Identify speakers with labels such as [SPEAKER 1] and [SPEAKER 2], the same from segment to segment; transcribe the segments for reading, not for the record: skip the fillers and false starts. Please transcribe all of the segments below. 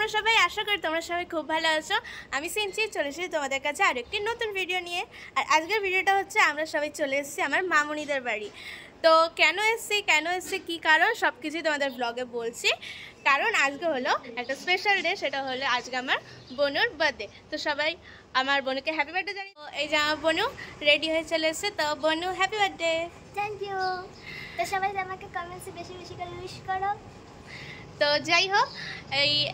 [SPEAKER 1] তোমরা সবাই? আশা করি তোমরা সবাই খুব ভালো আছো। আমি সিনচি চলে এসেছি তোমাদের কাছে আরেকটি নতুন ভিডিও নিয়ে। আর আজকের ভিডিওটা হচ্ছে আমরা সবাই চলে এসেছি আমার মামুনিদের বাড়ি। তো কেন এসেছি কী কারণ সব কিছুই তোমাদের ব্লগে বলছি। কারণ আজকে হলো একটা স্পেশাল ডে, সেটা হলো আজকে আমার বোনুর বার্থডে। তো সবাই আমার বোনুকে হ্যাপি বার্থডে জানি। এই যে আমার বোনু রেডি হয়ে চলে এসেছে। তো বোনু happy birthday.
[SPEAKER 2] Thank you সবাই আমাকে কমেন্টসে বেশি বেশি করে উইশ করো।
[SPEAKER 1] তো যাই হোক,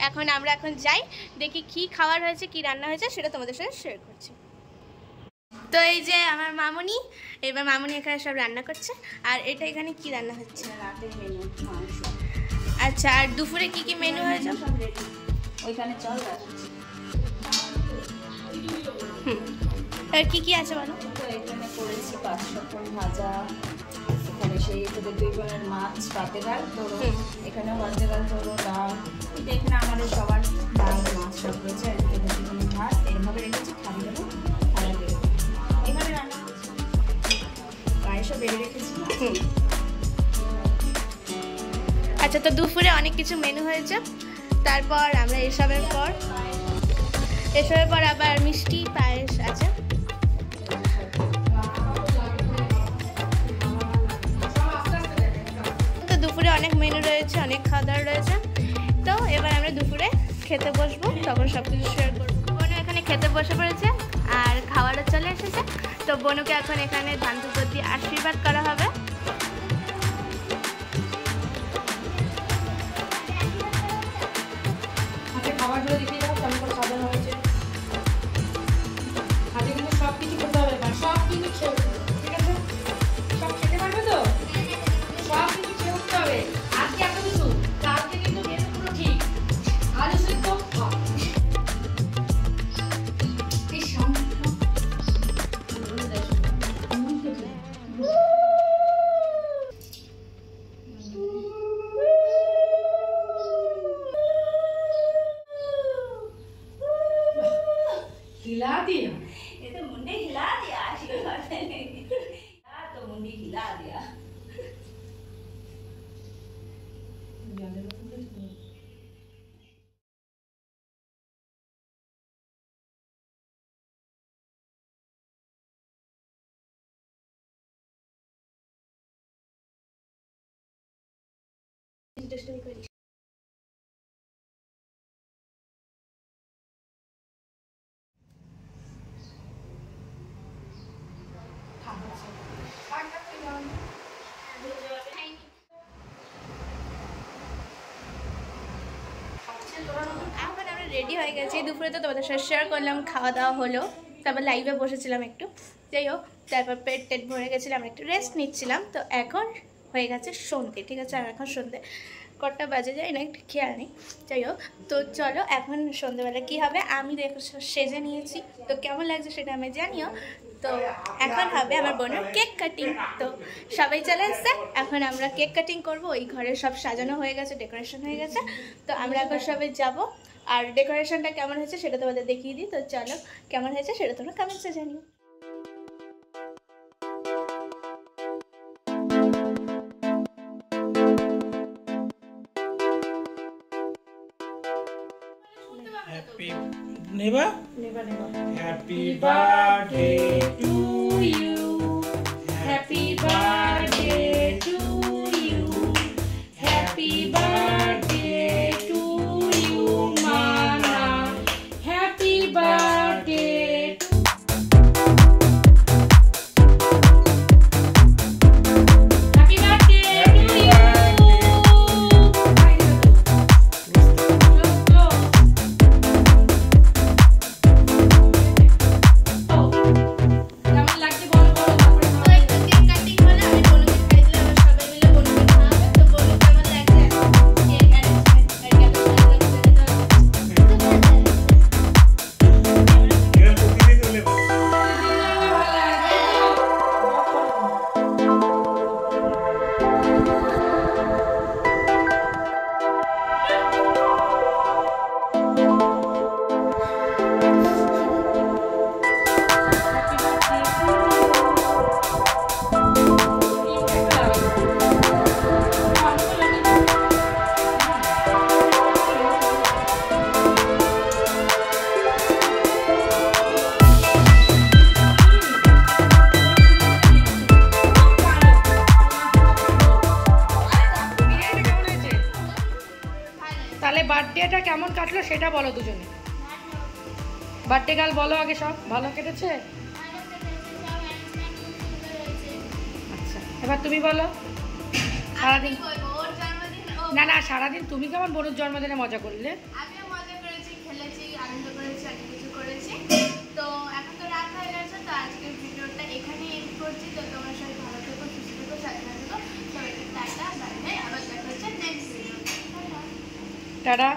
[SPEAKER 1] এখন আমরা যাই দেখি কি খাবার হয়েছে, কি রান্না হয়েছে সেটা তোমাদের সাথে শেয়ার করছি। তো এই যে আমার মামুনি, এবার মামুনি এখানে সব রান্না করছে। আর এটা এখানে কি রান্না হচ্ছে?
[SPEAKER 3] রাতের মেনু মাংস।
[SPEAKER 1] আচ্ছা, আর দুপুরে কি কি মেনু হয়েছে?
[SPEAKER 3] ওইখানে চল রাখছি।
[SPEAKER 1] আর কি কি আছে বলো?
[SPEAKER 3] তো এখানে করেছি 5 রকম ভাজা। এখানে সেই তোদের 2 বোনের মাছ পাতে ডাল ধরো, এখানে পাতে ডাল ধরো, ডাল। এটা এখানে আমাদের সবার ডাল মাছ সব রয়েছে। আর এখানে 2 বোনের ভাত এরভাবে রেখেছি, খাবি দেবো খাবার দেবো। এখানে রান্না করছি, পায়েসও বেড়ে রেখেছি।
[SPEAKER 1] আচ্ছা, তো দুপুরে অনেক কিছু মেনু হয়েছে। তারপর আমরা এসবের পর আবার মিষ্টি পায়েস আছে। তো দুপুরে অনেক মেনু রয়েছে, অনেক খাওয়া দাওয়া রয়েছে। তো এবার আমরা দুপুরে খেতে বসবো, তখন সব কিছু শেয়ার করবো। বোনু এখানে খেতে বসে পড়েছে আর খাওয়ারও চলে এসেছে। তো বোনুকে এখন এখানে ধান ধুতো দিয়ে আশীর্বাদ করা হবে।
[SPEAKER 3] খাবারগুলো দেখিয়ে দাও কেমন করে সাজানো হয়েছে। হাতে কিন্তু সব কিছু করতে হবে, সব কিছু খেয়ে, ঠিক আছে? সব খেতে পারবে তো? সব কিছু খেয়ে উঠতে হবে। আজকে এত কিছু, কালকে কিন্তু মেনু পুরো ঠিক। আলু সিদ্ধ हिला दिया, ये तो मुंडी हिला दिया। आशीर्वाद तो मुंडी हिला दिया।
[SPEAKER 1] এখন আমরা রেডি হয়ে গেছি। দুপুরে তো তোমাদের সাথে শেয়ার করলাম, খাওয়া দাওয়া হলো, তারপর লাইভে বসেছিলাম একটু, যাই হোক। তারপর পেট ভরে গেছিলাম, একটু রেস্ট নিচ্ছিলাম। তো এখন হয়ে গেছে সন্ধ্যে, ঠিক আছে? আর এখন সন্ধ্যে কটা বাজে যায় না একটু খেয়াল নেই, যাই হোক। তো চলো এখন সন্ধ্যেবেলা কী হবে আমি দেখো সেজে নিয়েছি। তো কেমন লাগছে সেটা আমি জানিও। তো এখন হবে আমার বোনের কেক কাটিং। তো সবাই চলে এসছে, এখন আমরা কেক কাটিং করবো। ওই ঘরে সব সাজানো হয়ে গেছে, ডেকোরেশন হয়ে গেছে। তো আমরা এখন সবাই যাব, আর ডেকোরেশনটা কেমন হয়েছে সেটা তোমাদের দেখিয়ে দিই। তো চলো, কেমন হয়েছে সেটা তোমরা কমেন্টসে জানিও।
[SPEAKER 4] Happy birthday to you.
[SPEAKER 3] Happy birthday to you. Happy birthday to you, Mana. Happy birthday to Happy birthday to you. কেমন লাগছে বলো?
[SPEAKER 5] কেমন কাটলো সেটা বলো দুজনে। বার্থডে গার্ল বলো আগে, সব ভালো কেটেছে? আচ্ছা, এবার তুমি বলো। সারাদিন না না, সারাদিন তুমি কেমন বোনের জন্মদিনে মজা করলে?
[SPEAKER 1] আমিও মজা করেছি, খেলেছি, আনন্দ করেছি, অনেক কিছু করেছি। তো এখন তো রাত হয়ে গেছে, তো আজকের ভিডিওটা এখানেই এন্ড করছি। তো তোমরা সবাই ভালো থেকো, সুস্থ থেকো, সাবধানে থেকো। সবাইকে টাটা, বাই বাই, আবার দেখা হচ্ছে নেক্সট ভিডিও।
[SPEAKER 5] টাটা।